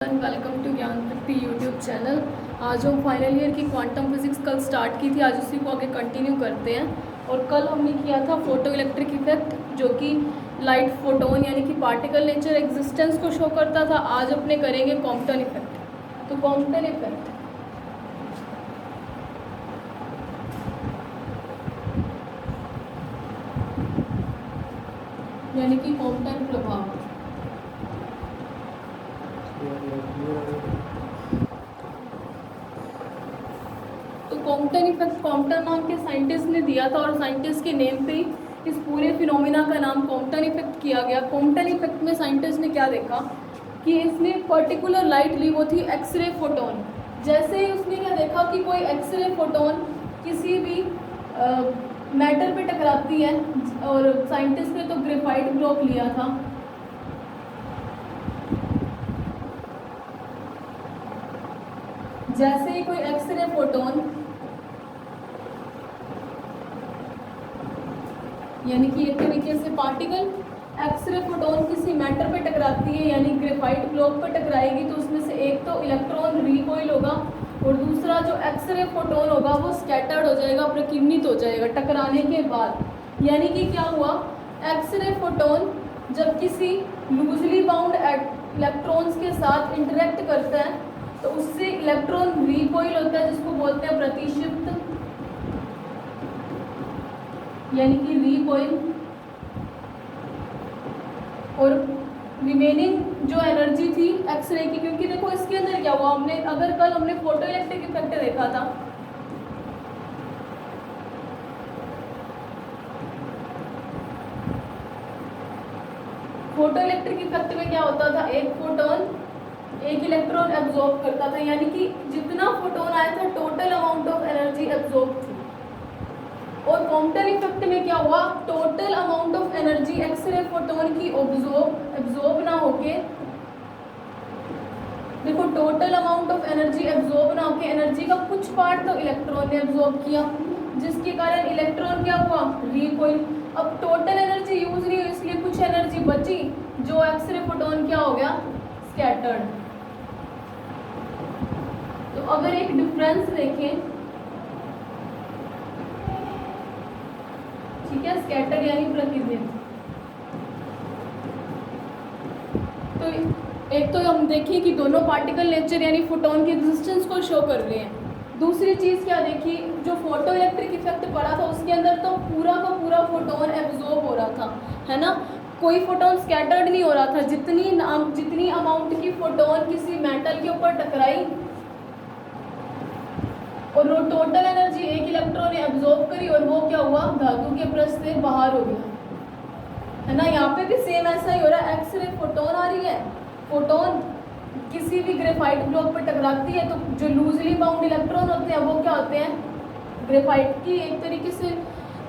Welcome to ज्ञान शक्ति YouTube channel. आज हम फाइनल ईयर की क्वांटम फिजिक्स कल स्टार्ट की थी, आज उसी को आगे कंटिन्यू करते हैं। और कल हमने किया था फोटो इलेक्ट्रिक इफेक्ट, जो कि लाइट फोटोन यानी कि पार्टिकल नेचर एग्जिस्टेंस को शो करता था। आज अपने करेंगे कॉम्पटन इफेक्ट। तो कॉम्पटन इफेक्ट यानी कि कॉम्पटन प्रभाव। तो कॉम्पटन इफेक्ट कॉम्पटन नाम के साइंटिस्ट ने दिया था और साइंटिस्ट के नेम पे ही इस पूरे फिनोमिना का नाम कॉम्पटन इफेक्ट किया गया। कॉम्पटन इफेक्ट में साइंटिस्ट ने क्या देखा कि इसने पर्टिकुलर लाइट ली, वो थी एक्सरे फोटोन। जैसे ही उसने क्या देखा कि कोई एक्सरे फोटोन किसी भी मैटर पे टकराती है, और साइंटिस्ट ने तो ग्रेफाइट ब्लॉक लिया था। जैसे ही कोई एक्सरे फोटोन यानी कि एक तरीके से पार्टिकल एक्सरे फोटोन किसी मैटर पे टकराती है यानी ग्रेफाइट ब्लॉक पे टकराएगी, तो उसमें से एक तो इलेक्ट्रॉन रिकॉइल होगा और दूसरा जो एक्सरे फोटोन होगा वो स्कैटर्ड हो जाएगा, प्रकीर्णित हो जाएगा टकराने के बाद। यानी कि क्या हुआ, एक्सरे फोटोन जब किसी लूजली बाउंड इलेक्ट्रॉन्स के साथ इंटरेक्ट करता है तो उससे इलेक्ट्रॉन रिकॉइल होता है, जिसको बोलते हैं प्रतिक्षिप्त यानी कि रिकॉइल। और रिमेनिंग जो एनर्जी थी एक्सरे की, क्योंकि देखो इसके अंदर क्या हुआ, अगर कल हमने फोटो इलेक्ट्रिक इफेक्ट देखा था, फोटो इलेक्ट्रिक इफेक्ट में क्या होता था, एक फोटोन एक इलेक्ट्रॉन एब्जॉर्ब करता था, यानी कि जितना फोटोन आया था total amount of energy absorb थी। और कॉम्पटन इफेक्ट में क्या हुआ, total amount of energy x ray photon की एब्जॉर्ब ना होके, देखो total amount of energy absorb ना होके एनर्जी का कुछ पार्ट तो इलेक्ट्रॉन ने एब्जॉर्ब किया, जिसके कारण इलेक्ट्रॉन क्या हुआ, रिकॉइल। अब टोटल एनर्जी यूज नहीं हुई, इसलिए कुछ एनर्जी बची, जो एक्सरे फोटोन क्या हो गया, स्कैटर्ड। तो अगर एक डिफरेंस देखें, ठीक है, स्कैटर यानी प्रतिबिंब। तो एक तो हम देखिए कि दोनों पार्टिकल नेचर यानी फोटोन के एग्जिस्टेंस को शो कर रहे हैं। दूसरी चीज़ क्या देखी, जो फोटो इलेक्ट्रिक इफेक्ट पड़ा था उसके अंदर तो पूरा का पूरा फोटोन एब्जॉर्ब हो रहा था, है ना, कोई फोटोन स्कैटर्ड नहीं हो रहा था। जितनी अमाउंट की फोटोन किसी मेटल के ऊपर टकराई और वो टोटल एनर्जी एक इलेक्ट्रॉन ने एब्जॉर्ब करी और वो क्या हुआ, धातु के पृष्ठ से बाहर हो गया, है ना। यहाँ पे भी सेम ऐसा ही हो रहा है, एक्सरे फोटोन आ रही है, फोटोन किसी भी ग्रेफाइट ब्लॉक पर टकराती है तो जो लूजली बाउंड इलेक्ट्रॉन होते हैं वो क्या होते हैं, ग्रेफाइट की एक तरीके से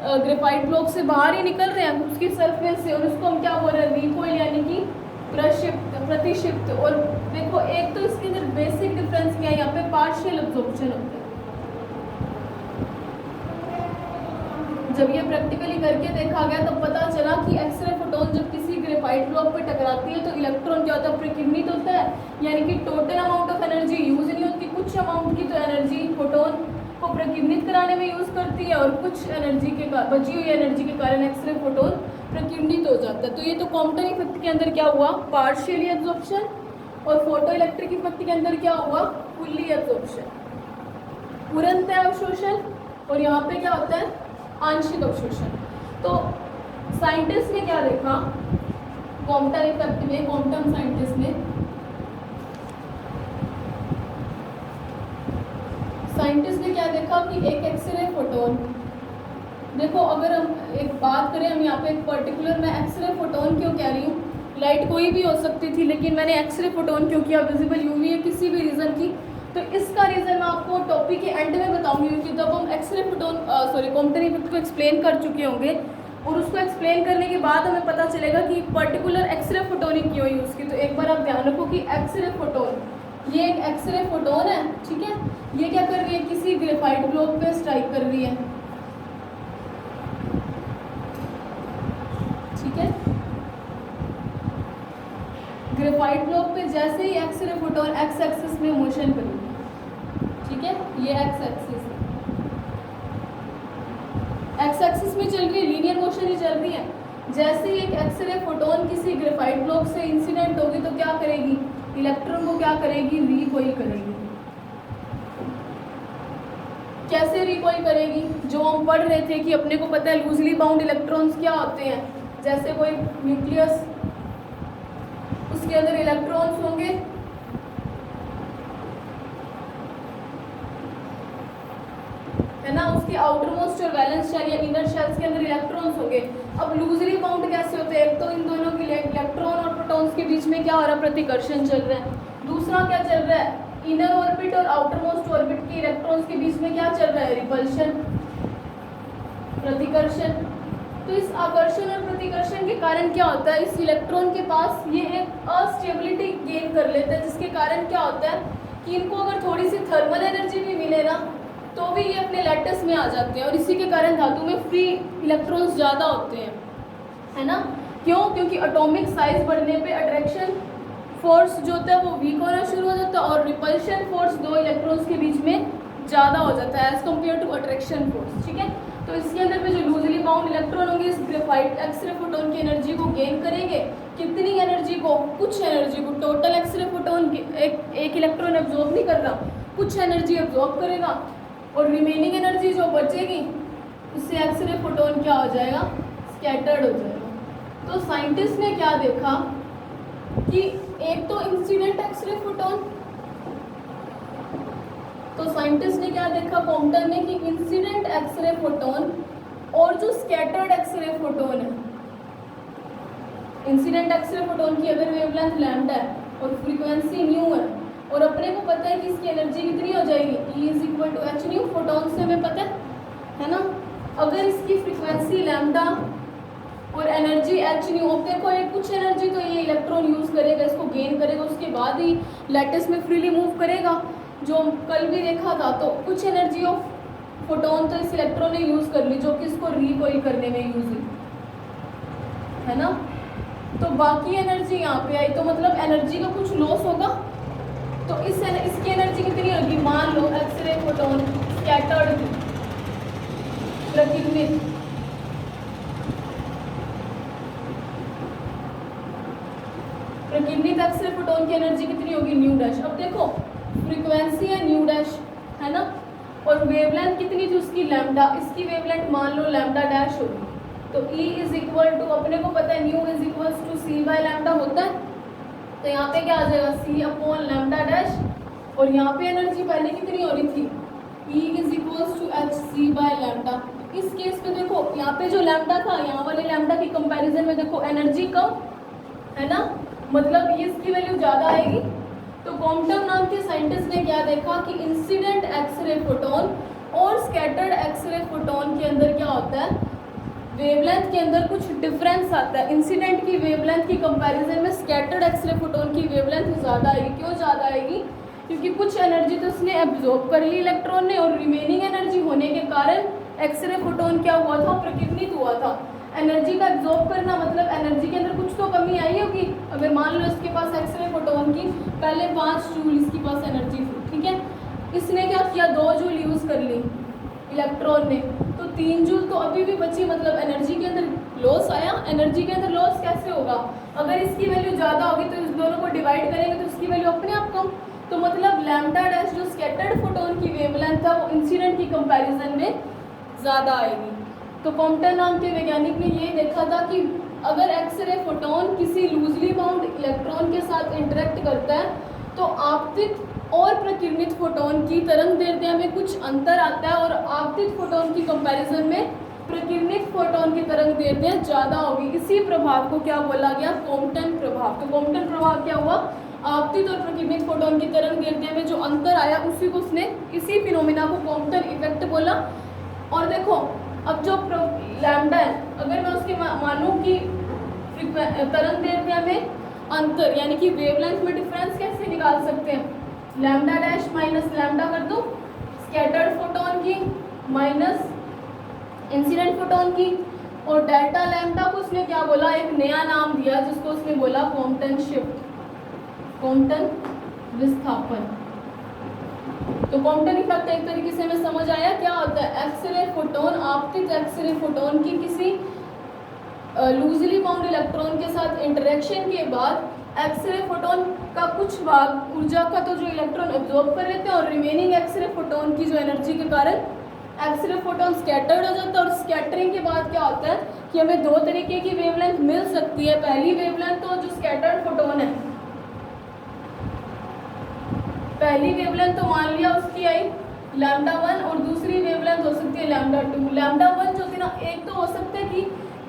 ग्रेफाइट ब्लॉक से बाहर ही निकल रहे हैं उसकी सरफेस से, और उसको हम क्या बोल रहे हैं, रिकॉइल यानी कि प्रतिक्षिप्त। और देखो एक तो इसके अंदर बेसिक डिफरेंस क्या है, यहाँ पे पार्शियल एब्जॉर्प्शन होता है। जब ये प्रैक्टिकली करके देखा गया तो पता चला कि एक्सरे फोटोन जब किसी ग्रेफाइट ब्लॉक पर टकराती है तो इलेक्ट्रॉन क्या होता है, प्रकीर्णित होता है, यानी कि total amount of energy use नहीं होती, कुछ अमाउंट की तो एनर्जी फोटोन को प्रकीर्णित कराने में यूज करती है और कुछ एनर्जी के बची हुई एनर्जी के कारण एक्सरे फोटोन प्रकीर्णित हो जाता है। तो ये तो कॉम्पटन इफेक्ट के अंदर क्या हुआ, पार्शियली एब्जॉर्प्शन, और फोटो इलेक्ट्रिक इफेक्ट के अंदर क्या हुआ, फुल्ली एब्जॉर्प्शन, पूर्णतः अवशोषण। और यहाँ पे क्या होता है, आंशिक अवशोषण। तो साइंटिस्ट ने क्या देखा कॉम्पटन इफेक्ट में, क्वांटम साइंटिस्ट ने क्या देखा कि एक एक्सरे फोटोन, देखो अगर हम एक बात करें, हम यहाँ पे एक पर्टिकुलर, मैं एक्सरे फोटोन क्यों कह रही हूँ, लाइट कोई भी हो सकती थी लेकिन मैंने एक्सरे फोटोन क्यों किया, विजिबल यूवी है किसी भी रीज़न की, तो इसका रीज़न मैं आपको टॉपिक के एंड में बताऊंगी, क्योंकि जब हम एक्सरे फोटोन कॉम्पटन इफेक्ट को एक्सप्लेन कर चुके होंगे और उसको एक्सप्लेन करने के बाद हमें पता चलेगा कि पर्टिकुलर एक्सरे फोटोन ही क्यों यूज़ की। तो एक बार आप ध्यान रखो कि एक्सरे फोटोन, ये एक एक्सरे फोटोन है, ठीक है, ये क्या कर रही है, किसी ग्रेफाइट ब्लॉक पे स्ट्राइक कर रही है, ठीक है, ग्रेफाइट ब्लॉक पे जैसे ही एक्सरे फोटोन एक्स एक्सिस में मोशन करेगी, ठीक है, ये एक्स एक्सिस है, एक्स एक्सिस में चल रही है, लीनियर मोशन ही चल रही है। जैसे ही एक एक्सरे फोटोन किसी ग्रेफाइट ब्लॉक से इंसिडेंट होगी तो क्या करेगी, इलेक्ट्रॉन को क्या करेगी, रिकॉइल करेगी। कैसे रिकॉइल करेगी, जो हम पढ़ रहे थे कि अपने को पता है लूजली बाउंड इलेक्ट्रॉन्स क्या होते हैं, जैसे कोई न्यूक्लियस, उसके अंदर इलेक्ट्रॉन्स होंगे, है ना, उसके आउटर मोस्ट और वैलेंस शेल या इनर शेल्स के अंदर इलेक्ट्रॉन्स होंगे। अब लूजली बाउंड कैसे होते हैं, एक तो इन दोनों के इलेक्ट्रॉन और प्रोटॉन्स के बीच में क्या हो रहा है, प्रतिकर्षण चल रहा है। दूसरा क्या चल रहा है, इनर ऑर्बिट और आउटर मोस्ट ऑर्बिट के इलेक्ट्रॉन्स के बीच में क्या चल रहा है, रिपल्शन, प्रतिकर्षण। तो इस आकर्षण और प्रतिकर्षण के कारण क्या होता है, इस इलेक्ट्रॉन के पास ये एक अस्टेबिलिटी गेन कर लेते हैं, जिसके कारण क्या होता है कि इनको अगर थोड़ी सी थर्मल एनर्जी भी मिले ना तो भी ये अपने लैटिस में आ जाते हैं, और इसी के कारण धातु में फ्री इलेक्ट्रॉन्स ज़्यादा होते हैं, है ना। क्यों, क्योंकि एटॉमिक साइज बढ़ने पे अट्रैक्शन फोर्स जो होता है वो वीक होना शुरू हो जाता है, और रिपल्शन फोर्स दो इलेक्ट्रॉन्स के बीच में ज़्यादा हो जाता है as compare to attraction force, ठीक है। तो इसके अंदर में जो लूजली बाउंड इलेक्ट्रॉन होंगे इस ग्रेफाइट एक्सरे फोटोन की एनर्जी को गेन करेंगे। कितनी एनर्जी को, कुछ एनर्जी को, टोटल एक्सरे फोटोन की एक इलेक्ट्रॉन एब्जॉर्ब नहीं कर रहा, कुछ एनर्जी एब्जॉर्ब करेगा, और रिमेनिंग एनर्जी जो बचेगी उससे एक्सरे फोटोन क्या हो जाएगा, स्कैटर्ड हो जाएगा। तो साइंटिस्ट ने क्या देखा कि एक तो इंसिडेंट एक्सरे फोटोन, तो साइंटिस्ट ने क्या देखा कॉम्पटन ने कि इंसिडेंट एक्सरे फोटोन और जो स्कैटर्ड एक्सरे फोटोन है, इंसिडेंट एक्सरे फोटोन की अगर वेवलेंथ लैम्डा है और फ्रीक्वेंसी न्यू है, और अपने को पता है कि इसकी एनर्जी कितनी हो जाएगी, E = h न्यू, फोटोन से हमें पता है ना। अगर इसकी फ्रीक्वेंसी लैम्डा और एनर्जी h न्यू, अब देखो एक कुछ एनर्जी तो ये इलेक्ट्रॉन यूज़ करेगा, इसको गेन करेगा, उसके बाद ही लैटिस में फ्रीली मूव करेगा, जो कल भी देखा था। तो कुछ एनर्जी ऑफ फोटोन तो इस इलेक्ट्रॉन ने यूज़ कर ली, जो कि इसको रिकॉइल करने में यूज हुई, है ना। तो बाकी एनर्जी यहाँ पे आई, तो मतलब एनर्जी का कुछ लॉस होगा। तो इसकी एनर्जी कितनी होगी, मान लो एक्सरे फोटोन स्कैटर्ड थी, प्रतिध्वनित, प्रकीर्णित एक्सरे फोटोन की एनर्जी कितनी होगी, न्यू डैश। अब देखो फ्रीक्वेंसी है न्यू डैश, है ना, और वेवलेंथ कितनी थी उसकी, लैम्डा, इसकी वेवलेंथ मान लो लैम्डा डैश होगी। तो E अपने को पता है न्यू C/λ होता है, तो यहाँ पे क्या आ जाएगा, C/λ डैश, और यहाँ पे एनर्जी पहले कितनी हो रही थी, E hc/λ। इस केस में देखो यहाँ पे जो लैम्डा था, यहाँ वाले लैम्डा की कंपैरिजन में देखो एनर्जी कम है ना, मतलब ये इसकी वैल्यू ज़्यादा आएगी। तो कॉम्पटन नाम के साइंटिस्ट ने क्या देखा कि इंसिडेंट एक्सरे फोटोन और स्कैटर्ड एक्सरे फोटोन के अंदर क्या होता है, वेवलेंथ के अंदर कुछ डिफरेंस आता है। इंसिडेंट की वेवलेंथ की कंपैरिजन में स्कैटर्ड एक्सरे फोटोन की वेवलेंथ ज़्यादा आएगी। क्यों ज़्यादा आएगी, क्योंकि कुछ एनर्जी तो उसने एब्जॉर्ब कर ली इलेक्ट्रॉन ने, और रिमेनिंग एनर्जी होने के कारण एक्सरे फोटोन क्या हुआ था, प्रकीर्णित हुआ था। एनर्जी का एब्जॉर्ब करना मतलब एनर्जी के अंदर कुछ तो कमी आई होगी। अगर मान लो इसके पास एक्सरे फोटोन की पहले 5 जूल इसके पास एनर्जी थी, ठीक है, इसने क्या किया 2 जूल यूज़ कर ली इलेक्ट्रॉन ने, तो 3 जूल तो अभी भी बची, मतलब एनर्जी के अंदर लॉस आया। एनर्जी के अंदर लॉस कैसे होगा, अगर इसकी वैल्यू ज़्यादा होगी तो इस दोनों को डिवाइड करेंगे तो इसकी वैल्यू अपने आप कम। तो मतलब लैम्डा डैश जो स्कैटर्ड फोटोन की वेवलेंथ था वो इंसिडेंट की कंपैरिजन में ज़्यादा आएगी। तो कॉम्पटन नाम के वैज्ञानिक ने ये देखा था कि अगर एक्सरे फोटोन किसी लूजली बाउंड इलेक्ट्रॉन के साथ इंटरेक्ट करता है तो आपतित और प्रकीर्णित फोटोन की तरंग दैर्ध्य में कुछ अंतर आता है, और आपतित फोटोन की कंपैरिजन में प्रकीर्णित फोटोन की तरंग दैर्ध्य ज़्यादा होगी। इसी प्रभाव को क्या बोला गया, कॉम्पटन प्रभाव। तो कॉम्पटन प्रभाव क्या हुआ, आपतित और प्रकीर्णित फोटोन की तरंग दैर्ध्य में जो अंतर आया उसी को उसने, इसी फिनोमिना को कॉम्पटन इफेक्ट बोला। और देखो अब जो लैम्डा है, अगर मैं उसके मानूं कि तरंग दैर्ध्य में अंतर यानी कि वेवलेंथ में डिफरेंस कैसे निकाल सकते हैं, लैम्डा डैश माइनस लैम्डा कर दो स्कैटर्ड फोटोन की माइनस इंसिडेंट फोटोन की, और डेल्टा लैम्डा को उसने क्या बोला, एक नया नाम दिया जिसको उसने बोला कॉम्पटन शिफ्ट। क्वांटम विस्थापन। तो क्वांटम इफेक्ट एक तरीके से हमें समझ आया क्या होता है। एक्स-रे फोटोन, आपतित एक्स-रे फोटोन की किसी लूजली बाउंड इलेक्ट्रॉन के साथ इंटरेक्शन के बाद एक्स-रे फोटोन का कुछ भाग ऊर्जा का तो जो इलेक्ट्रॉन एब्जॉर्ब कर लेते हैं और रिमेनिंग एक्स-रे फोटोन की जो एनर्जी के कारण एक्स-रे फोटोन स्कैटर्ड हो जाता है। और स्कैटरिंग के बाद क्या होता है कि हमें दो तरीके की वेवलेंथ मिल सकती है। पहली वेवलेंथ तो जो स्कैटर्ड फोटोन है, पहली वेवलेंथ तो मान लिया उसकी आई λ1 और दूसरी वेवलेंथ हो सकती है λ2। λ1 जो थी ना, एक तो हो सकता है कि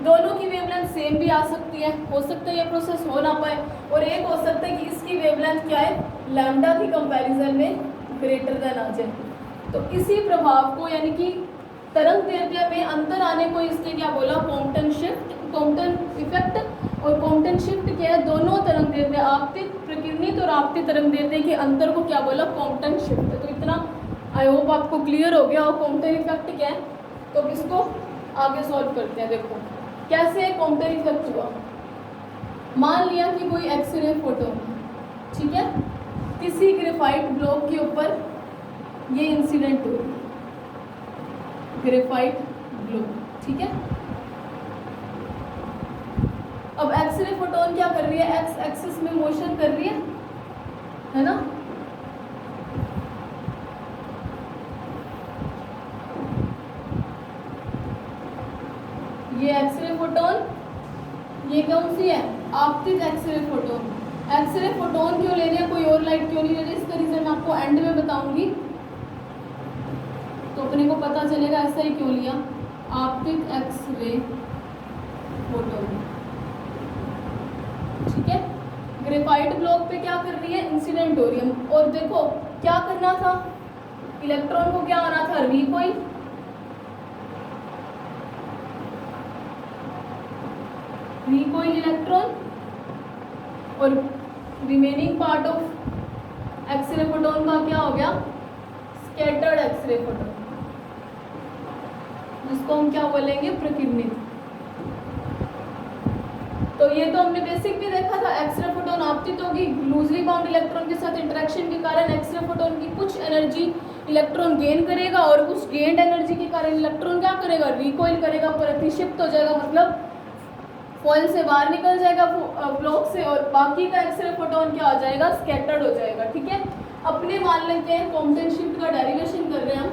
दोनों की वेवलेंथ सेम भी आ सकती है, हो सकता है ये प्रोसेस हो ना पाए, और एक हो सकता है कि इसकी वेवलेंथ क्या है लैम्डा की कंपैरिजन में ग्रेटर देन आ जाए। तो इसी प्रभाव को यानी कि तरंग दैर्ध्य में अंतर आने को इसके क्या बोला, क्वांटम शिफ्ट, क्वांटम इफेक्ट। और क्वांटम शिफ्ट क्या है, दोनों तरंग दैर्ध्य आपतित प्रकीर्णित और आपतित तरंग दैर्ध्य के अंतर को क्या बोला, क्वांटम शिफ्ट। तो इतना आई होप आपको क्लियर हो गया। और क्वांटम इफेक्ट क्या है, तो इसको आगे सॉल्व करते हैं। देखो कैसे क्वांटम इफेक्ट हुआ। मान लिया कि कोई एक्स-रे फोटोन, ठीक है, किसी ग्रेफाइट ब्लॉक के ऊपर ये इंसिडेंट हो, ग्रेफाइट ब्लॉक, ठीक है। अब एक्स-रे फोटोन क्या कर रही है, एक्स एक्सिस में मोशन कर रही है ना। ये एक्स-रे फोटोन, ये कौन सी है, आपतित एक्स-रे फोटोन। एक्स-रे फोटोन क्यों ले रहे हैं, कोई और लाइट क्यों नहीं ले रहे, इसका रीजन मैं आपको एंड में बताऊंगी, तो अपने को पता चलेगा ऐसा ही क्यों लिया। आपतित एक्स-रे फोटोन, ठीक है। ग्रेफाइट ब्लॉक पे क्या कर रही है, इंसिडेंट हो रही है। और देखो क्या करना था, इलेक्ट्रॉन को क्या आना था, रिकॉइल। रिकॉइल इलेक्ट्रॉन और remaining part of X-ray photon का क्या हो गया, स्कैटर्ड एक्स-रे फोटोन, जिसको हम क्या बोलेंगे, प्रकीर्णित। तो ये तो हमने बेसिक भी देखा था, एक्स-रे फोटोन आपतित होगी, लूजली बाउंड इलेक्ट्रॉन के साथ इंटरेक्शन के कारण एक्स-रे फोटोन की कुछ एनर्जी इलेक्ट्रॉन गेन करेगा और उस गेन्ड एनर्जी के कारण इलेक्ट्रॉन क्या करेगा, रिकॉइल करेगा, प्रतिक्षिप्त हो जाएगा, मतलब फॉइल से बाहर निकल जाएगा ब्लॉक से, और बाकी का एक्स-रे फोटोन क्या हो जाएगा, स्कैटर्ड हो जाएगा, ठीक है। अपने मान लेते हैं क्वांटम शिफ्ट का डेरिवेशन कर रहे हैं हम,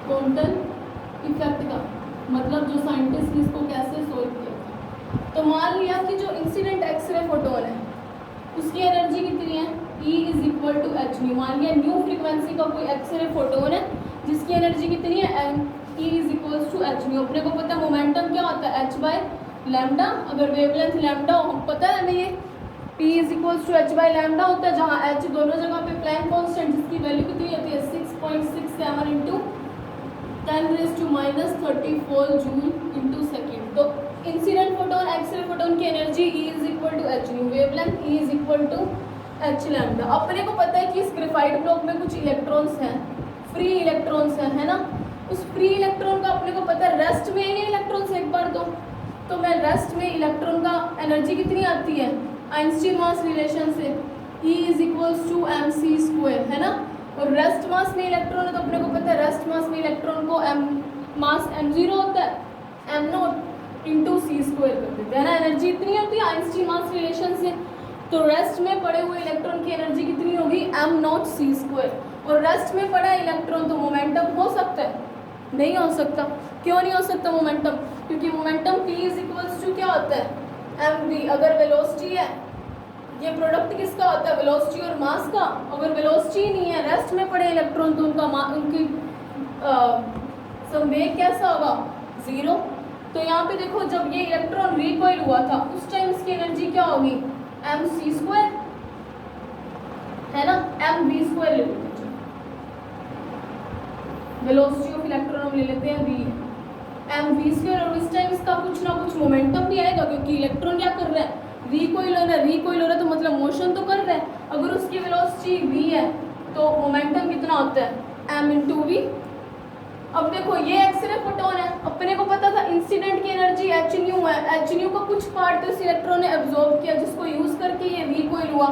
क्वांटम इफेक्ट का मतलब जो साइंटिस्ट ने इसको कैसे सोल्व किया था। तो मान लिया कि जो इंसिडेंट एक्स-रे फोटोन है उसकी एनर्जी कितनी है, E is equal to h nu. मान लिया न्यू फ्रीक्वेंसी का कोई एक्स-रे फोटोन है जिसकी एनर्जी कितनी है, E is equal to h nu. अपने को पता है मोमेंटम क्या होता है, h बाय लैम्डा। अगर वेवलेंथ लैम्डा हो, पता है हमें ये P is equal to h by lambda होता है, जहाँ h दोनों जगह पे प्लैंक कांस्टेंट जिसकी वैल्यू कितनी होती है 6.67 इंटू 10⁻34 जूल इंटू सेकेंड। तो इंसिडेंट फोटोन एक्स-रे फोटोन की energy E is equal to h nu, wavelength E is equal to h lambda. अपने को पता है कि इस ग्रेफाइट ब्लॉक में कुछ इलेक्ट्रॉन्स हैं, फ्री इलेक्ट्रॉन्स हैं, है ना। उस फ्री इलेक्ट्रॉन का अपने को पता है रेस्ट में ये इलेक्ट्रॉन्स एक बार तो मैं रेस्ट में इलेक्ट्रॉन का एनर्जी कितनी आती है, आइंस्टीन मास रिलेशन से E is equals to mc square, है ना। और रेस्ट मास में इलेक्ट्रॉन है तो अपने को पता है रेस्ट मास में इलेक्ट्रॉन को मास m0 होता है, m0 इंटू सी स्क्वायर कर देते हैं ना। एनर्जी इतनी होती है आइंस्टीन मास रिलेशन से, तो रेस्ट में पड़े हुए इलेक्ट्रॉन की एनर्जी कितनी होगी, m0 सी स्क्वायर। और रेस्ट में पड़ा इलेक्ट्रॉन तो मोमेंटम हो सकता है, नहीं हो सकता। क्यों नहीं हो सकता मोमेंटम, क्योंकि momentum P is equals to क्या होता है, mv। अगर वेलोसिटी है, ये प्रोडक्ट किसका होता है, वेलोसिटी और मास का। अगर वेलोसिटी नहीं है, रेस्ट में पड़े इलेक्ट्रॉन, तो उनकी संवेग कैसा होगा, 0। तो यहाँ पे देखो जब ये इलेक्ट्रॉन रिकॉइल हुआ था उस टाइम इसकी एनर्जी क्या होगी, mc स्क्वायर, है ना, mv स्क्वायर ले लेते हैं। वेलोसिटी ऑफ इलेक्ट्रॉन हम ले लेते हैं v, mv स्क्वायर। और इस टाइम इसका कुछ ना कुछ मोमेंटम भी आएगा, क्योंकि इलेक्ट्रॉन क्या कर रहा है, रिकॉइल हो रहा है, तो मतलब मोशन तो कर रहा है। अगर उसकी वेलोसिटी v है तो मोमेंटम कितना होता है, m इंटू वी, अब देखो ये एक्सरे फोटोन है, अपने को पता था इंसिडेंट की एनर्जी एच न्यू है, एच न्यू का कुछ पार्ट तो इस इलेक्ट्रॉन ने एब्जॉर्ब किया जिसको यूज करके ये रिकॉइल हुआ,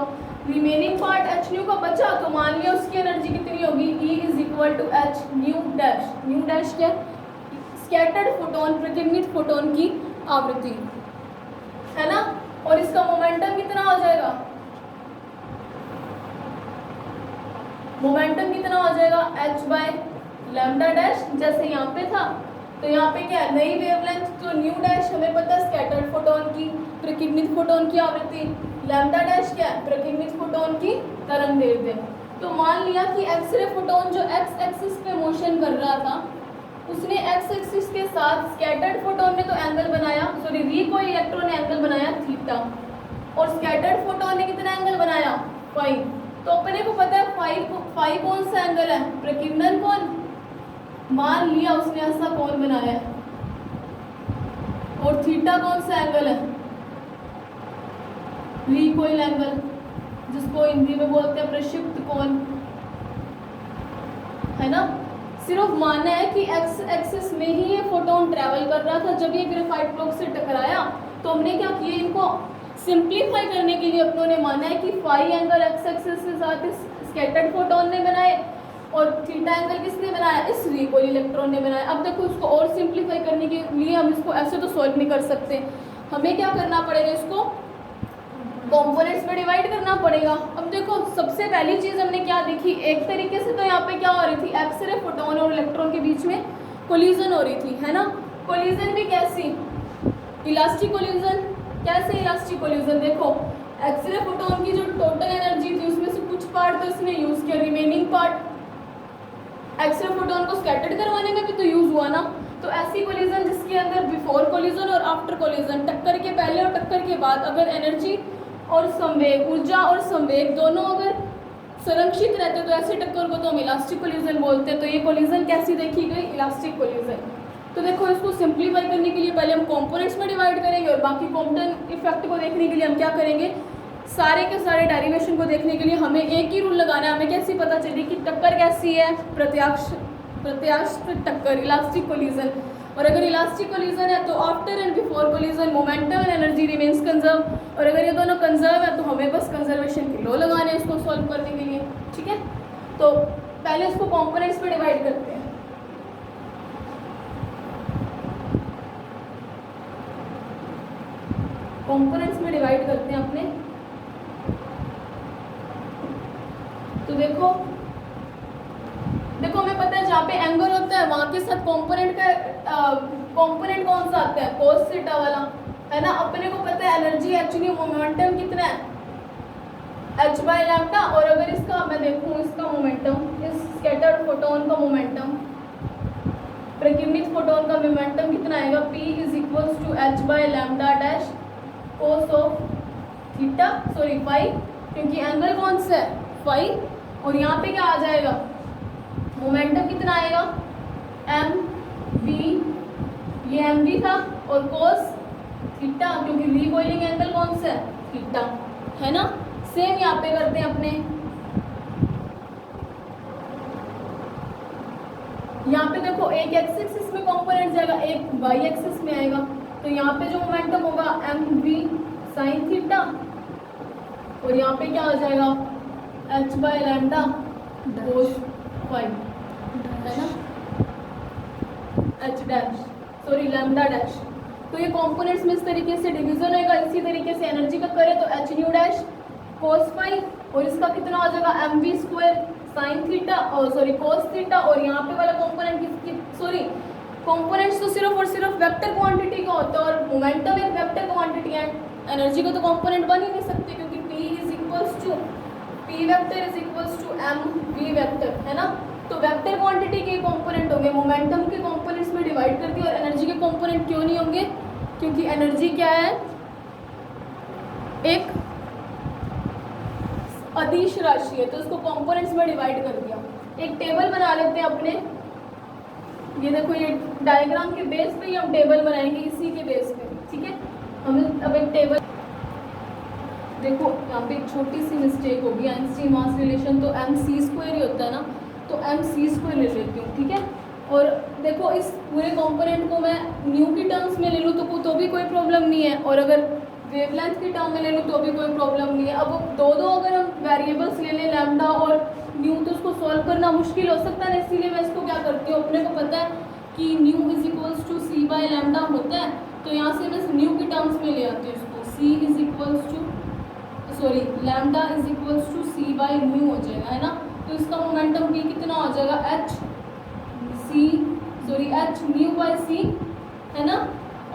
रिमेनिंग पार्ट एच न्यू का बचा, तो मान लिया उसकी एनर्जी कितनी होगी, E is equal to h nu dash. Nu dash क्या, स्कैटर्ड फोटोन, प्रतिबिंबित फोटोन की आवृत्ति है ना। और इसका मोमेंटम कितना हो जाएगा, मोमेंटम कितना हो जाएगा h बाय लैम्डा डैश, जैसे यहाँ पे था। तो यहाँ पे क्या है, नई वेवलेंथ, तो न्यू डैश हमें पता है स्कैटर्ड फोटोन की, प्रकिरणित फोटोन की आवृत्ति, लैम्डा डैश क्या है, प्रकिरणित फोटोन की तरंग दैर्ध्य। तो मान लिया कि एक्सरे फोटोन जो एक्स एक्सिस पे मोशन कर रहा था, उसने एक्स एक्सिस के साथ स्कैटर्ड फोटोन ने तो एंगल बनाया, सॉरी रिकॉइल इलेक्ट्रॉन ने एंगल बनाया थीटा, और स्कैटर्ड फोटोन ने कितना एंगल बनाया, फाई। तो अपने को पता है फाई कौन सा एंगल है, प्रकीर्णन कोण। मान लिया उसने ऐसा कोण बनाया है, और थीटा कौन सा एंगल है, रिकॉइल एंगल, जिसको हिंदी में बोलते हैं प्रक्षिप्त कोण, है ना। सिर्फ मानना है कि एक्स एक्सिस में ही ये फोटोन ट्रैवल कर रहा था। जब ये ग्रेफाइट ब्लॉक से टकराया तो हमने क्या किया, इनको सिंप्लीफाई करने के लिए अपनों ने माना है कि फाई एंगल एक्स एक्सिस के साथ इस स्कैटर्ड फोटोन ने बनाए, और थीटा एंगल किसने बनाया, इस रिकॉइल इलेक्ट्रॉन ने बनाया। अब देखो इसको और सिंप्लीफाई करने के लिए हम इसको ऐसे तो सॉल्व नहीं कर सकते, हमें क्या करना पड़ेगा, इसको कंपोनेंट्स में डिवाइड करना पड़ेगा। अब देखो सबसे पहली चीज़ हमने क्या देखी, एक तरीके से तो यहाँ पे क्या हो रही थी, एक्सरे फोटोन और इलेक्ट्रॉन के बीच में कोलिजन हो रही थी, है ना। कोलिजन भी कैसी, इलास्टिक कोलिजन। कैसे इलास्टिक कोलिजन, देखो एक्सरे फोटोन की जो टोटल एनर्जी थी उसमें से कुछ पार्ट तो इसने यूज किया, रिमेनिंग पार्ट एक्सरे फोटोन को स्कैटर्ड करवाने में भी तो यूज हुआ ना। तो ऐसी कोलिजन जिसके अंदर बिफोर कोलिजन और आफ्टर कोलिजन, टक्कर के पहले और टक्कर के बाद अगर एनर्जी और संवेग, ऊर्जा और संवेग दोनों अगर संरक्षित रहते तो ऐसे टक्कर को तो हम इलास्टिक कोलिजन बोलते हैं। तो ये कोलिजन कैसी देखी गई, इलास्टिक कोलिजन। तो देखो इसको सिंप्लीफाई करने के लिए पहले हम कंपोनेंट्स में डिवाइड करेंगे, और बाकी कॉम्पटन इफेक्ट को देखने के लिए हम क्या करेंगे, सारे के सारे डेरिवेशन को देखने के लिए हमें एक ही रूल लगाना है। हमें कैसे पता चले कि टक्कर कैसी है, प्रत्यास्थ टक्कर, इलास्टिक कोलिजन। और अगर इलास्टिक कोलिजन है तो after and before collision momentum and energy remains conserve, और अगर ये दोनों कंजर्व है तो हमें बस कंजर्वेशन के लॉ लगाने हैं इसको सॉल्व करने के लिए, ठीक है। तो पहले इसको कंपोनेंट्स में डिवाइड करते हैं। कंपोनेंट्स में डिवाइड करते हैं अपने। तो देखो हमें पता है जहाँ पे एंगल होता है वहां के साथ कंपोनेंट का कंपोनेंट कौन सा आता है, cos थीटा वाला, है ना। अपने को पता है एनर्जी एक्चुअली मोमेंटम कितना है, h बाय लैम्डा। और अगर इसका मैं देखूं, इसका मोमेंटम, इस स्कैटर्ड फोटोन का मोमेंटम, प्रकीर्णित फोटोन का मोमेंटम कितना आएगा, p is equals to h by lambda dash cos of theta, sorry phi, क्योंकि एंगल कौन सा है, फाई। और यहाँ पे क्या आ जाएगा, मोमेंटम कितना आएगा, एम वी, ये एम वी था, और कोस थीटा, क्योंकि रिकॉइलिंग एंगल कौन सा है, थीटा, है ना। सेम यहाँ पे करते हैं अपने, यहाँ पे देखो एक एक्स एक्सिस में कंपोनेंट जाएगा, एक वाई एक्सिस में आएगा। तो यहाँ पे जो मोमेंटम होगा एम वी साइन थीटा, और यहाँ पे क्या आ जाएगा, h by lambda cos phi, है ना, h dash, sorry lambda dash. तो ये कंपोनेंट्स में इस तरीके से डिवीजन होगा। इसी तरीके से एनर्जी का करें तो h nu dash cos phi, और इसका कितना हो जाएगा, m v square sine theta, और सॉरी कोस थीटा। और यहाँ पे वाला कंपोनेंट किसकी, सॉरी कंपोनेंट्स तो सिर्फ और सिर्फ वेक्टर क्वांटिटी का होता है, और मोमेंटम एक वेक्टर क्वांटिटी है। एनर्जी का तो कंपोनेंट बन ही नहीं सकते, क्योंकि P is equals to P vector is equals to m v vector, है ना। तो वेक्टर क्वांटिटी के कंपोनेंट होंगे, मोमेंटम के कंपोनेंट्स में डिवाइड कर दिए। और एनर्जी के कंपोनेंट क्यों नहीं होंगे, क्योंकि एनर्जी क्या है, एक अदिश राशि है, तो उसको कंपोनेंट्स में डिवाइड कर दिया। एक टेबल बना लेते हैं अपने, ये देखो ये डायग्राम के बेस पे ही हम टेबल बनाएंगे, इसी के बेस पे, ठीक है। हम अब एक टेबल, देखो यहाँ पे एक छोटी सी मिस्टेक होगी, आइंस्टीन मास रिलेशन तो एम सी स्क्वायर ही होता है ना, तो एम सी स्क्वायर ले लेती हूँ, ठीक है। और देखो इस पूरे कंपोनेंट को मैं न्यू की टर्म्स में ले लूँ तो भी कोई प्रॉब्लम नहीं है, और अगर वेवलेंथ की टर्म में ले लूँ तो भी कोई प्रॉब्लम नहीं है। अब दो अगर हम वेरिएबल्स ले लें लैम्डा और न्यू तो उसको सॉल्व करना मुश्किल हो सकता है, इसीलिए मैं इसको क्या करती हूँ, अपने को पता है कि nu is equals to c by lambda होता है, तो यहाँ से मैं न्यू की टर्म्स में ले आती हूँ इसको, c is equals to sorry lambda is equals to c by nu हो जाएगा, है ना। तो इसका मोमेंटम भी कितना हो जाएगा, एच न्यू बाय सी, है ना।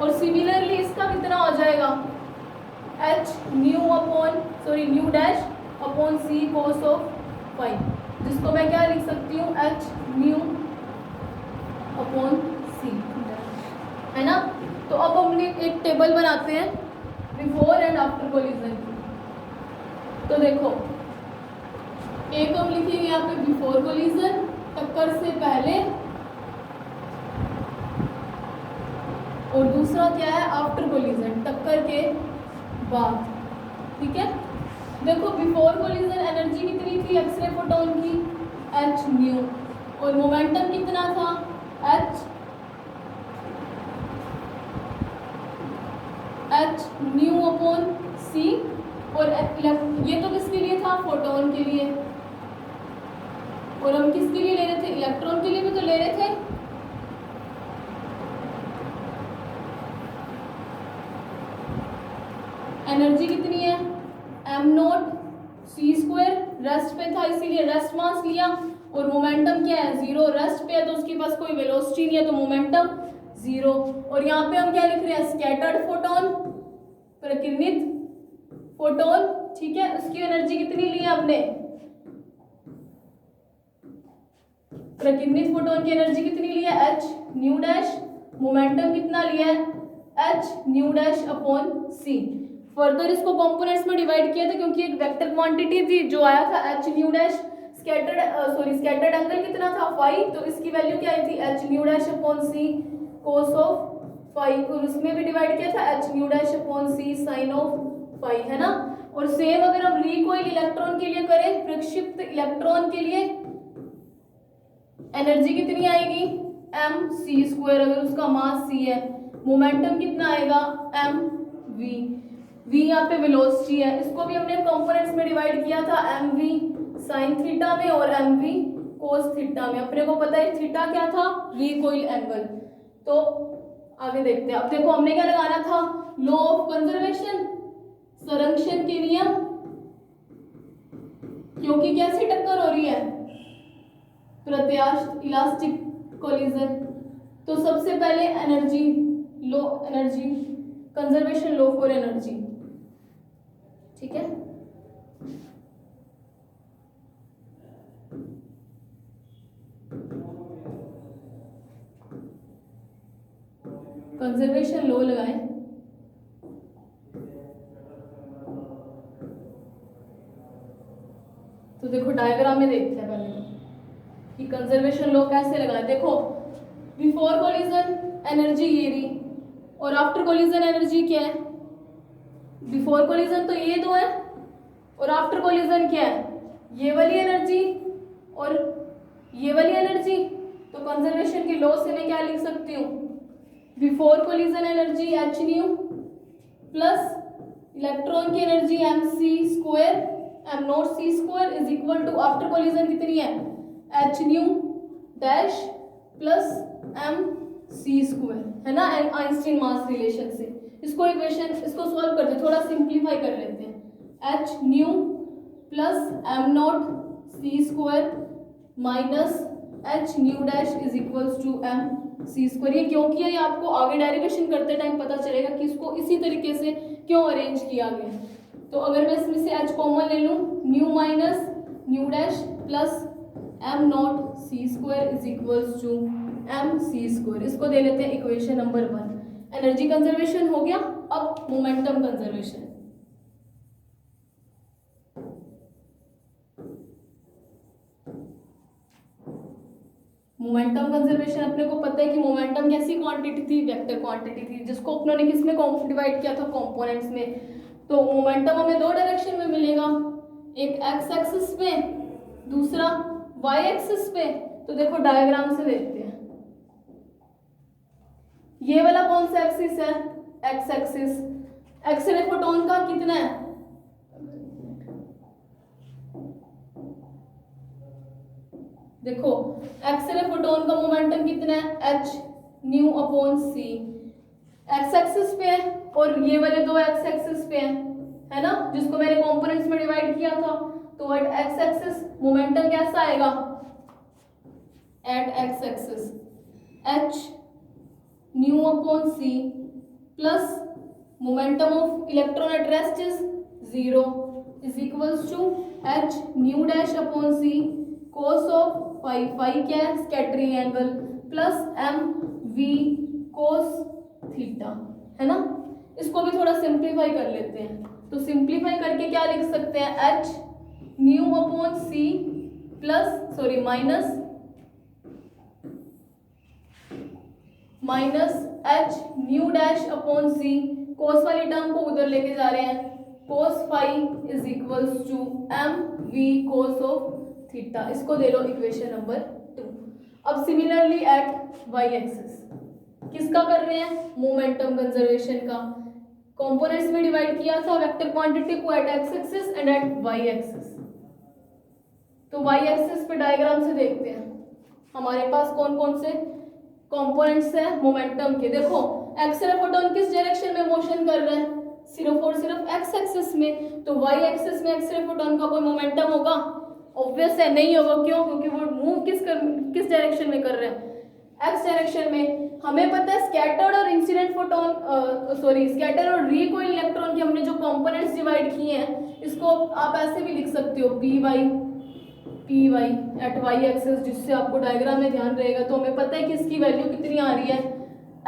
और सिमिलरली इसका कितना हो जाएगा, nu dash upon c cos of phi, जिसको मैं क्या लिख सकती हूँ, एच न्यू अपॉन सी, है ना। तो अब हम एक टेबल बनाते हैं बिफोर एंड आफ्टर कोलिजन की। तो देखो एक हम लिखेंगे यहाँ पे बिफोर कोलिजन, टक्कर से पहले, और दूसरा क्या है, आफ्टर कोलिजन, टक्कर के बाद। ठीक है, देखो बिफोर कोलिजन एनर्जी कितनी थी एक्सरे फोटोन की, एच न्यू, और मोमेंटम कितना था, एच न्यू अपॉन सी, और ये तो किसके लिए था, फोटोन के लिए, और हम किसके लिए ले रहे थे, इलेक्ट्रॉन के लिए भी तो ले रहे थे। एनर्जी कितनी है, m not c square, rest पे था इसीलिए रेस्ट मास लिया, और मोमेंटम क्या है, जीरो, रेस्ट पे है तो उसके पास कोई वेलोसिटी नहीं है तो मोमेंटम जीरो। और यहाँ पे हम क्या लिख रहे हैं, स्कैटर्ड फोटोन, प्रकीर्णित फोटोन, ठीक है, उसकी एनर्जी कितनी ली है आपने, प्रकीर्णित फोटोन की एनर्जी कितनी ली है, एच न्यू डैश, मोमेंटम कितना लिया है, एच न्यू डैश अपॉन सी। फर्दर इसको कंपोनेंट्स में डिवाइड किया था क्योंकि एक वेक्टर क्वांटिटी थी जो आया था h nu dash, scattered angle कितना था, फाई, तो इसकी वैल्यू क्या आई थी, h nu dash upon c cos of phi, और उसमें भी डिवाइड किया था h nu dash upon c sine of phi, है ना। और सेम अगर हम रिकॉइल इलेक्ट्रॉन के लिए करें, प्रक्षिप्त इलेक्ट्रॉन के लिए एनर्जी कितनी आएगी, एम सी स्क्वायर, अगर उसका मास सी है, मोमेंटम कितना आएगा, एम वी, वी यहाँ पे वेलोसिटी है, इसको भी हमने कंपोनेंट्स में डिवाइड किया था, एम वी साइन थीटा में और एम वी कोस थीटा में। अपने को पता है थीटा क्या था, रिकॉइल एंगल। तो आगे देखते हैं, अब देखो हमने क्या लगाना था, लॉ ऑफ कंजर्वेशन, संरक्षण के नियम, क्योंकि कैसी टक्कर हो रही है, प्रत्यास्थ इलास्टिक कोलिजन। तो सबसे पहले energy low, energy conservation low for energy, ठीक है। कंजर्वेशन लो लगाएं, तो देखो डायग्राम में देखते हैं पहले कि कंजर्वेशन लो कैसे लगाएं। देखो बिफोर कोलिजन एनर्जी ये रही, और आफ्टर कोलिजन एनर्जी क्या है, बिफोर कोलिजन तो ये दो है, और आफ्टर कोलिजन क्या है, ये वाली एनर्जी और ये वाली एनर्जी। तो कंजर्वेशन के लॉ से मैं क्या लिख सकती हूँ, before collision energy h nu plus electron की energy m c square, m not c square is equal to after collision कितनी है, h nu dash plus m c square, है ना, आइंस्टीन मास रिलेशन से। इसको इक्वेशन इसको solve करते, थोड़ा सिंप्लीफाई कर लेते हैं, h nu plus m not c square minus h nu dash is equals to m c square. ये क्यों किया, ये आपको आगे डेरिवेशन करते टाइम पता चलेगा कि इसको इसी तरीके से क्यों अरेंज किया गया। तो अगर मैं इसमें से एच कॉमन ले लूँ, nu minus nu dash plus m not c square is equals to m c square, इसको दे लेते हैं इक्वेशन नंबर 1। एनर्जी कंजर्वेशन हो गया, अब मोमेंटम कंजर्वेशन। मोमेंटम कंजर्वेशन अपने को पता है कि मोमेंटम कैसी क्वांटिटी थी, वेक्टर क्वांटिटी थी, जिसको अपनों ने किस में डिवाइड किया था, कंपोनेंट्स में। तो मोमेंटम हमें दो डायरेक्शन में मिलेगा, एक एक्स एक्सिस पे, दूसरा वाई एक्सिस पे। तो देखो डायग्राम से देखते हैं, ये वाला कौन सा एक्सिस है, एक्स एक्सिस। एक्सरे फोटोन का कितना है, देखो एक्सरे फोटोन का मोमेंटम कितना है, एच न्यू अपॉन सी। एक्स एक्सिस पे है और ये वाले दो एक्स एक्सिस पे है ना, जिसको मैंने कंपोनेंट्स में डिवाइड किया था। तो एट एक्स एक्सिस मोमेंटम कैसा आएगा, at x axis h nu upon c plus momentum of electron at rest is 0 is equals to h nu dash upon c cos of phi, phi क्या है, scattering angle, plus m v cos theta, है ना। इसको भी थोड़ा simplify कर लेते हैं। तो सिंप्लीफाई करके क्या लिख सकते हैं, h nu upon c plus minus h nu dash upon c, cos वाली टर्म को उधर लेके जा रहे हैं, cos phi is equals to m v cos of theta. इसको दे लो इक्वेशन नंबर 2। अब सिमिलरली एट वाई एक्सिस किसका कर रहे हैं, मोमेंटम कंजर्वेशन का। कंपोनेंट्स में डिवाइड किया था वेक्टर क्वांटिटी को at x axis and at y axis. तो वाई एक्सिस पे डायग्राम से देखते हैं हमारे पास कौन कौन से कंपोनेंट्स हैं मोमेंटम के। देखो एक्सरे फोटोन किस डायरेक्शन में मोशन कर रहे हैं, सिर्फ और सिर्फ एक्स एक्सिस में। तो वाई एक्सिस में एक्सरे फोटोन का कोई मोमेंटम होगा, ऑब्वियस है नहीं होगा। क्यों, क्योंकि वो मूव किस डायरेक्शन में कर रहे हैं, एक्स डायरेक्शन में। हमें पता है स्कैटर्ड और इंसिडेंट फोटोन स्कैटर्ड और रिकॉइल इलेक्ट्रॉन के हमने जो कंपोनेंट्स डिवाइड किए हैं, इसको आप ऐसे भी लिख सकते हो p y at y axis, जिससे आपको डायग्राम में ध्यान रहेगा। तो हमें पता है कि इसकी वैल्यू कितनी आ रही है,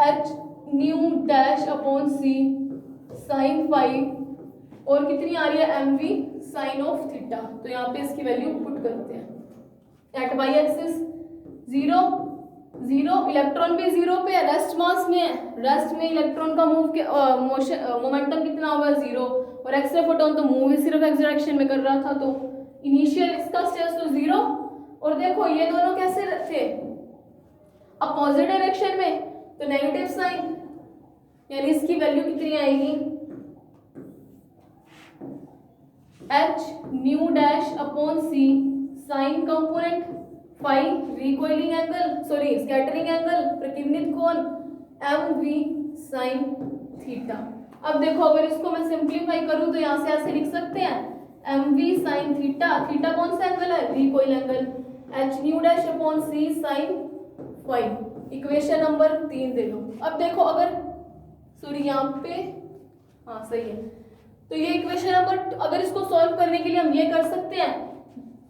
h nu dash upon c sine phi, और कितनी आ रही है, m v sine of theta. तो यहाँ पे इसकी वैल्यू पुट करते हैं। एट वाई एक्सिस 0 इलेक्ट्रॉन भी 0 पे है, रेस्ट मास में है, रेस्ट में इलेक्ट्रॉन का मोमेंटम कितना होगा 0, और एक्सरे फोटोन तो मूव ही सिर्फ एक्स डायरेक्शन में कर रहा था। तो इनिशियल इसका स्टेज तो 0, और देखो ये दोनों कैसे थे, अपोजिट डायरेक्शन में, तो नेगेटिव साइन, यानी इसकी वैल्यू कितनी आएगी, h nu dash upon c sine component phi recoiling angle scattering angle प्रतिबिंबित कोण एम वी साइन थीटा। अब देखो अगर इसको मैं सिंप्लीफाई करूं तो यहां से ऐसे लिख सकते हैं, m v sine theta, theta कौन सा एंगल है, recoil angle, h nu dash upon c sine phi. Equation number 3 दे लो। अब देखो अगर यहाँ पे हाँ सही है, तो ये इक्वेशन नंबर, अगर इसको सॉल्व करने के लिए हम ये कर सकते हैं,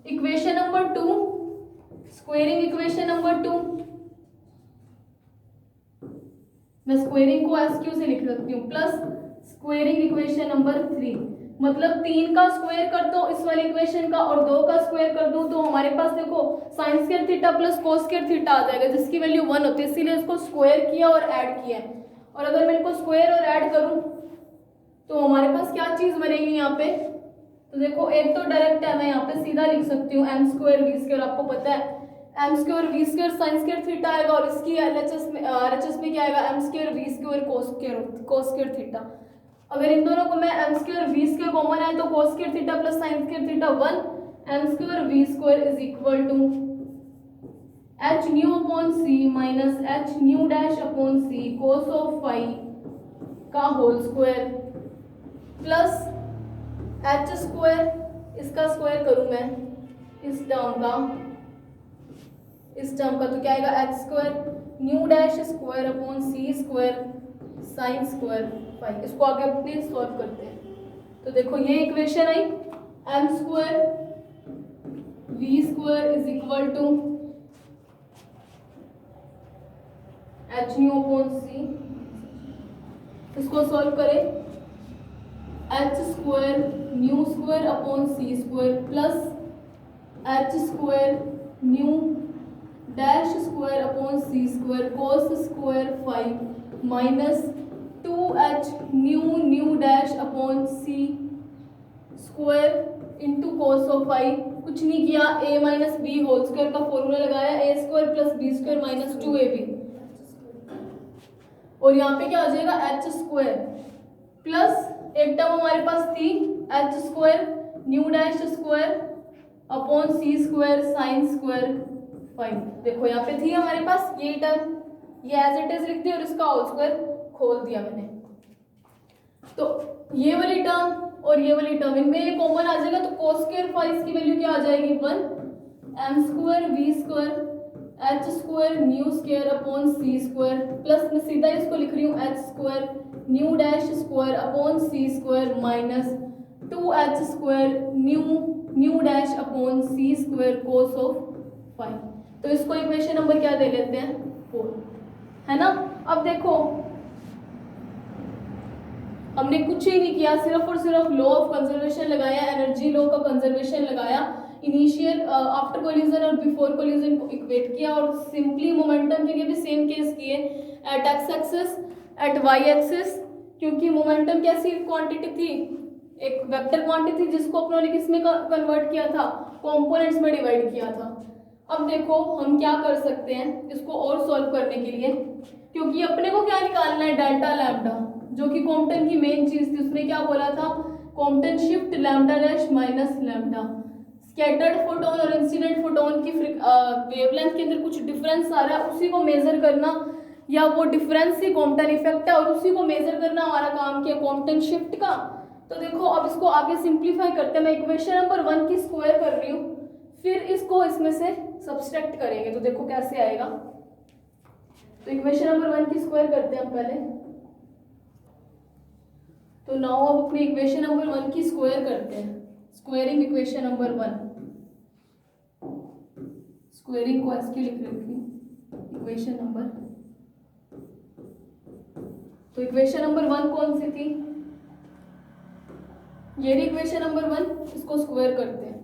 equation number 2 squaring equation number 2, मैं स्क्वेयरिंग को एस क्यू से लिख सकती हूँ, प्लस स्क्वेयरिंग इक्वेशन नंबर 3, मतलब 3 का स्क्वायर कर दो इस वाली इक्वेशन का और 2 का स्क्वायर कर दूं, तो हमारे पास देखो sine square theta plus cos square theta आ जाएगा, जिसकी वैल्यू 1 होती है, इसीलिए इसको स्क्वायर किया और ऐड किया। और अगर मैं इनको स्क्वायर और ऐड करूं तो हमारे पास क्या चीज बनेगी यहाँ पे, तो देखो एक तो डायरेक्ट है, मैं यहाँ पे सीधा लिख सकती हूँ एम स्क्वायर वी स्क्वायर, आपको पता है m square v square sine square theta आएगा, और इसकी एलएचएस में क्या आएगा, m square v square cos square theta. अगर इन दोनों को मैं m square v square common है तो cos square theta plus sine square theta 1, m square v square is equal to h nu upon c minus h nu dash upon c cos of phi का whole square plus h square, इसका square करूं मैं इस term का तो क्या आएगा, h square nu dash square upon c square sine square phi. इसको आगे प्लीज सॉल्व करते हैं। तो देखो ये इक्वेशन आई, m square v square is equal to h nu upon c, इसको सॉल्व करें, h square nu square upon c square plus h square nu dash square upon c square cos square five minus 2h nu dash upon c square into cos of five, कुछ नहीं किया, a minus b whole square का formula लगाया, a square plus b square minus 2ab, और यहाँ पे क्या हो जाएगा एच स्क्वायर प्लस एक टर्म हमारे पास थी h square nu dash square upon c square sine square five. देखो यहाँ पे थी हमारे पास ये टर्म, ये एज इट इज लिख दी और इसका होल स्क्वायर खोल दिया मैंने। तो ये वाली टर्म और ये वाली टर्म इनमें ये कॉमन आ जाएगा, तो कोस स्क्वायर फाइव की वैल्यू क्या आ जाएगी 1 m square v square h square nu square upon c square plus मैं सीधा इसको लिख रही हूँ h square nu dash square upon c square minus 2h square nu dash upon c square cos of five. तो इसको equation number क्या दे लेते हैं 4, है ना। अब देखो हमने कुछ ही नहीं किया, सिर्फ और सिर्फ लॉ ऑफ कंजर्वेशन लगाया, एनर्जी लॉ का कंजर्वेशन लगाया, इनिशियल आफ्टर कोलिजन और बिफोर कोलिजन को इक्वेट किया और सिंपली मोमेंटम के लिए भी सेम केस किए at x axis at y axis, क्योंकि मोमेंटम कैसी क्वांटिटी थी, एक वेक्टर क्वांटिटी थी जिसको अपनों ने किस में कन्वर्ट किया था, कंपोनेंट्स में डिवाइड किया था। अब देखो हम क्या कर सकते हैं इसको और सॉल्व करने के लिए, क्योंकि अपने को क्या निकालना है डेल्टा लैम्डा, जो कि कॉम्पटन की मेन चीज थी। उसने क्या बोला था, Compton shift lambda dash minus lambda, scattered photon और इंसिडेंट फोटोन की वेवलेंथ के अंदर कुछ डिफरेंस आ रहा है, उसी को मेजर करना, या वो डिफरेंस ही कॉम्पटन इफेक्ट है और उसी को मेजर करना हमारा काम किया कॉम्पटन शिफ्ट का। तो देखो अब इसको आगे सिंप्लीफाई करते हैं, मैं इक्वेशन नंबर 1 की स्क्वायर कर रही हूँ, फिर इसको इसमें से सब्सट्रैक्ट करेंगे, तो देखो कैसे आएगा। तो इक्वेशन नंबर 1 की स्क्वायर करते हैं हम पहले। तो नाउ अब अपनी इक्वेशन नंबर 1 की स्क्वायर करते हैं, स्क्वायरिंग इक्वेशन नंबर 1, स्क्वायरिंग को ऐसे लिख रखी इक्वेशन नंबर। तो इक्वेशन नंबर 1 कौन सी थी, ये रही इक्वेशन नंबर 1, इसको स्क्वायर करते हैं।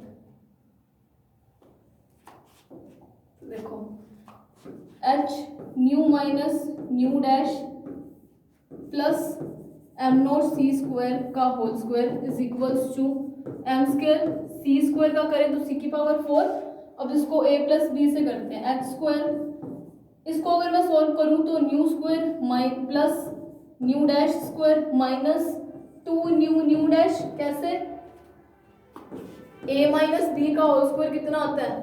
तो देखो h nu minus nu dash plus m not c square का whole square is equals to m square c square का करें तो सी की पावर 4। अब इसको a प्लस बी से करते हैं एच स्क्वायर, इसको अगर मैं सॉल्व करूं तो nu square plus nu dash square minus 2 nu dash, कैसे a माइनस बी का होल स्क्वायर कितना होता है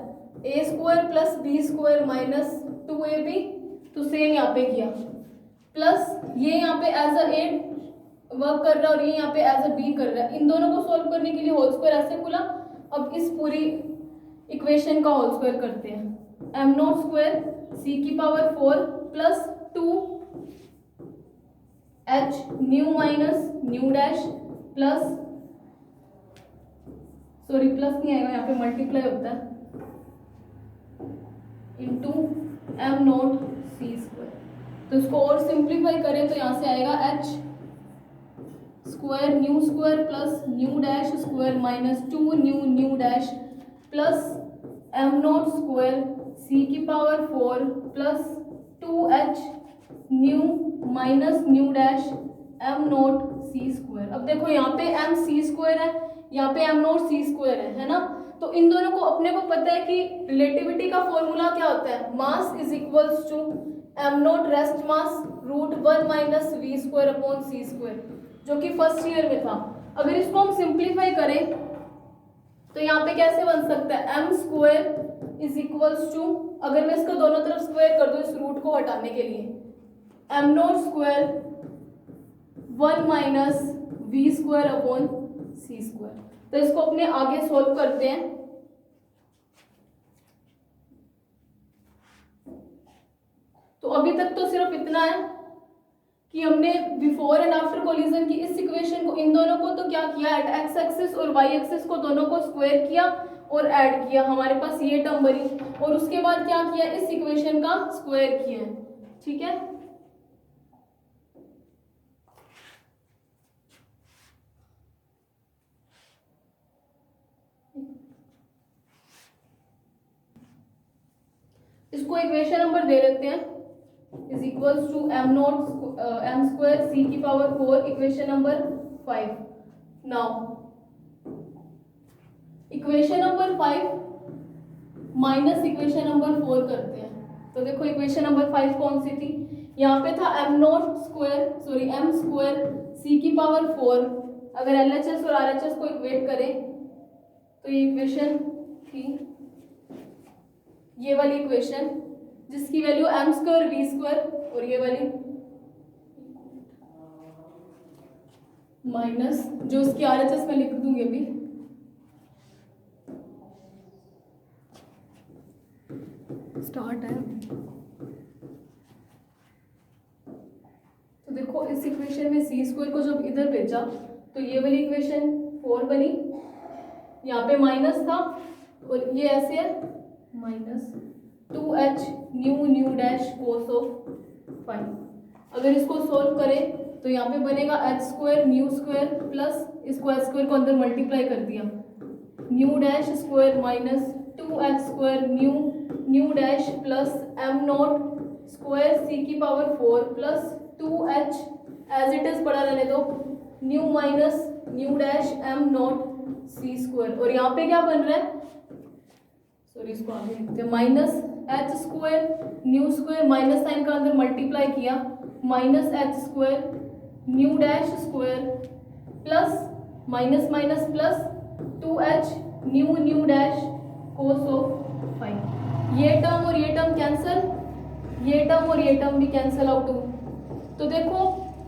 a square plus b square minus 2ab, तो सेम यहाँ पे किया, प्लस ये यहाँ पे एज अ a वर्क कर रहा है और ये यहाँ पे एज अ b कर रहा है, इन दोनों को सॉल्व करने के लिए होल स्क्वायर ऐसे खुला। अब इस पूरी इक्वेशन का होल स्क्वायर करते हैं, एम नॉट स्क्वायर सी की power 4 plus 2 h nu minus nu dash plus, sorry plus नहीं आएगा यहाँ पे मल्टीप्लाई होता है, into m not c square. तो इसको और सिंप्लीफाई करें तो यहाँ से आएगा h square plus nu dash square minus 2 nu dash plus m not square c की power 4 plus 2h nu minus nu dash m not c square. अब देखो यहाँ पे एम सी स्क्वायर है, यहाँ पे एम नॉट सी स्क्वायर है ना। तो इन दोनों को अपने को पता है कि रिलेटिविटी का फॉर्मूला क्या होता है, mass is equals to m naught rest mass root 1 minus v square upon c square, जो कि फर्स्ट ईयर में था। अगर इसको हम सिंप्लीफाई करें तो यहाँ पे कैसे बन सकता है, m square is equals to, अगर मैं इसको दोनों तरफ स्क्वायर कर दूं इस रूट को हटाने के लिए, m not square 1 minus v square upon c square. तो इसको अपने आगे सोल्व करते हैं। तो अभी तक तो सिर्फ इतना है कि हमने बिफोर एंड आफ्टर कोलिजन की इस इक्वेशन को, इन दोनों को तो क्या किया, एट एक्स एक्सिस और वाई एक्सिस को दोनों को स्क्वायर किया और ऐड किया, हमारे पास ये टर्म बनी, और उसके बाद क्या किया, इस इक्वेशन का स्क्वायर किया, ठीक है। इसको इक्वेशन नंबर दे लेते हैं, is equals to m not m square c की power 4, equation number 5। Now equation number 5 minus equation number 4 करते हैं। तो देखो इक्वेशन नंबर 5 कौन सी थी, यहाँ पे था m स्क्वायर c की पावर 4। अगर LHS और RHS को इक्वेट करें तो ये इक्वेशन थी, ये वाली इक्वेशन जिसकी value m square v square और ये वाली माइनस जो उसकी RHS में लिख दूंगी अभी, स्टार्ट है। तो देखो इस इक्वेशन में c स्क्वायर को जब इधर भेजा तो ये वाली इक्वेशन 4 बनी, यहाँ पे माइनस था और ये ऐसे है minus 2h nu dash cos of five. अगर इसको सॉल्व करें तो यहाँ पे बनेगा h square nu square plus इसको h स्क्वायर को अंदर मल्टीप्लाई कर दिया, nu dash square minus 2h square nu dash plus m naught square c की power 4 plus 2h as it is पड़ा रहने दो, nu minus nu dash m not c square. और यहाँ पे क्या बन रहा है, सॉरी इसको आगे लिखते हैं, minus h square nu square minus sine का अंदर मल्टीप्लाई किया minus h square nu dash square plus minus minus plus 2h nu dash cos of five. ये टर्म और ये टर्म कैंसल, ये टर्म और ये टर्म भी कैंसल आउट हो। तो देखो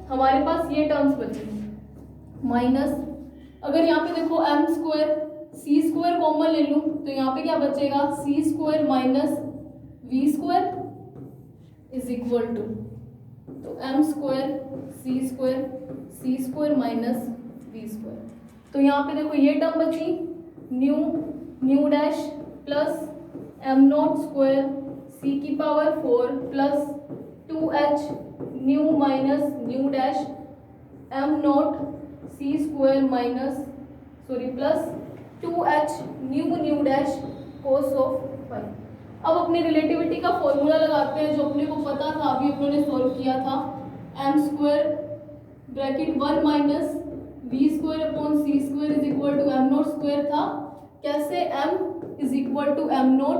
हमारे पास ये टर्म्स बचे माइनस, अगर यहाँ पे देखो m square c square common ले लूँ तो यहाँ पे क्या बचेगा, c square minus v square is equal to, तो m square c square minus v square. तो यहाँ पे देखो ये टर्म बची nu dash plus m naught square c की power 4 plus 2h nu minus nu dash m not c square minus plus 2h nu dash cos of five. अब अपने relativity का फॉर्मूला लगाते हैं जो अपने को पता था, अभी अपनों ने सॉल्व किया था, m square bracket 1 minus v square upon c square is equal to m naught square था। कैसे, m is equal to m naught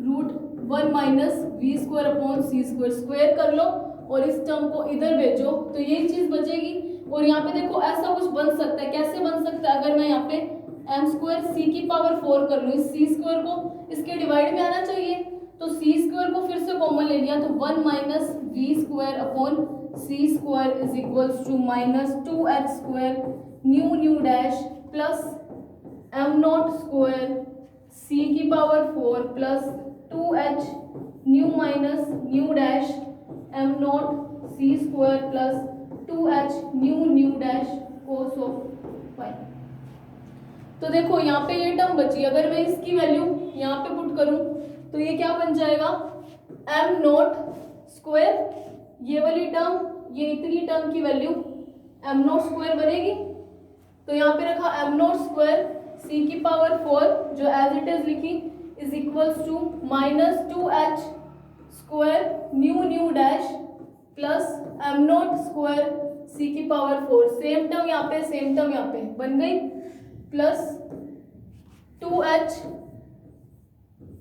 root 1 minus v square upon c square, square कर लो और इस टर्म को इधर भेजो तो यही चीज बचेगी। और यहाँ पे देखो ऐसा कुछ बन सकता है, कैसे बन सकता है, अगर मैं यहाँ पे m स्क्वायर c की पावर 4 कर लूँ, इस c स्क्वायर को इसके डिवाइड में आना चाहिए, तो c स्क्वायर को फिर से कॉमन ले लिया तो 1 minus v square upon c square is equals to minus 2h square nu dash plus m naught square c की power 4 plus 2h nu minus nu dash m not c square plus 2h nu dash cos of five. तो देखो यहाँ पे ये term बची, अगर मैं इसकी वैल्यू यहाँ पे पुट करूँ तो ये क्या बन जाएगा, m नॉट स्क्वायर, ये वाली टर्म, ये इतनी टर्म की वैल्यू m नॉट स्क्वायर बनेगी। तो यहाँ पे रखा m नॉट स्क्वायर c की पावर 4 जो एज इट इज लिखी is equals to minus 2h square nu dash plus m naught square c की पावर 4, सेम टर्म यहाँ पे सेम टर्म यहाँ पे बन गई, plus 2h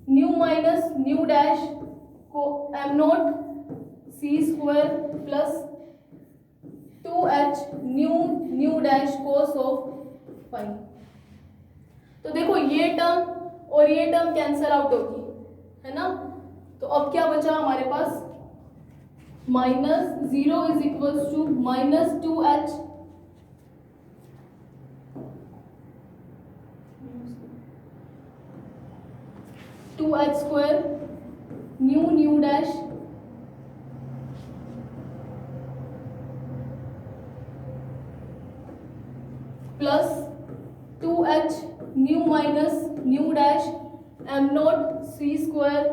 nu minus nu dash को m not c square plus 2h nu dash cos of five. तो देखो ये टर्म और ये टर्म कैंसल आउट होगी, है ना। तो अब क्या बचा हमारे पास, minus 0 is equals to minus 2h square nu dash plus 2h nu minus nu dash m not c square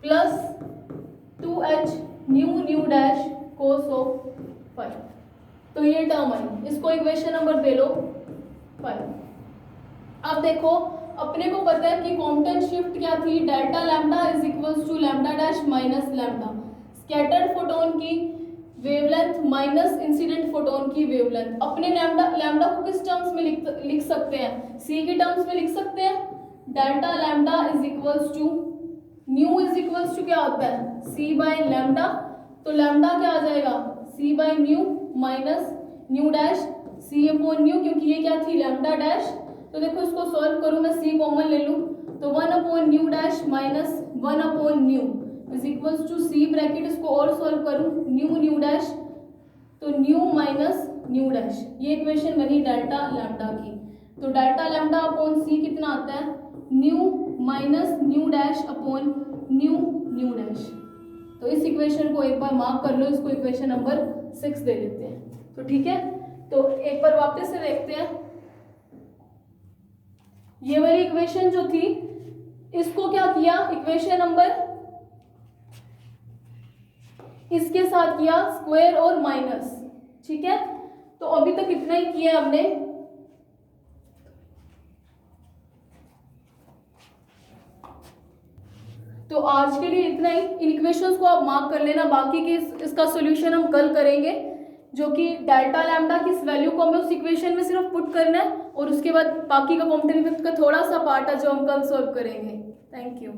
plus 2h nu dash cos of five. तो ये टर्म आई, इसको इक्वेशन नंबर दे लो 5। अब देखो अपने को पता है कि कॉम्पटन शिफ्ट क्या थी, delta lambda is equals to lambda dash minus lambda, scattered photon की वेवलेंथ माइनस इंसिडेंट फोटोन की वेवलेंथ। अपने लैम्डा को किस टर्म्स में लिख सकते हैं, सी के टर्म्स में लिख सकते हैं, delta lambda is equals to nu is equals to क्या होता है सी बाय लैम्डा, तो लैम्डा क्या आ जाएगा c by nu minus nu dash c upon nu, क्योंकि ये क्या थी लैम्डा डैश। तो देखो इसको सॉल्व करूँ मैं, सी कॉमन ले लूँ तो 1 upon nu dash minus 1 upon nu is equals to c bracket, इसको और सॉल्व करूँ न्यू न्यू डैश तो न्यू माइनस न्यू डैश, ये इक्वेशन बनी डेल्टा लैम्डा की। तो डेल्टा लैम्डा अपॉन सी कितना आता है nu minus nu dash upon nu nu dash. तो इस इक्वेशन को एक बार मार्क कर लो, इसको इक्वेशन नंबर 6 दे देते हैं। तो ठीक है, तो एक बार वापस से देखते हैं, ये वाली इक्वेशन जो थी इसको क्या किया इक्वेशन नंबर इसके साथ किया स्क्वायर और माइनस, ठीक है। तो अभी तक इतना ही किया हमने। तो आज के लिए इतना ही, इन इक्वेशंस को आप मार्क कर लेना, बाकी की इसका सॉल्यूशन हम कल करेंगे, जो कि डेल्टा लैम्डा की इस वैल्यू को हमें उस इक्वेशन में सिर्फ पुट करना है और उसके बाद बाकी का कॉम्प्लेमेंट का थोड़ा सा पार्ट है जो हम कल सॉल्व करेंगे। Thank you.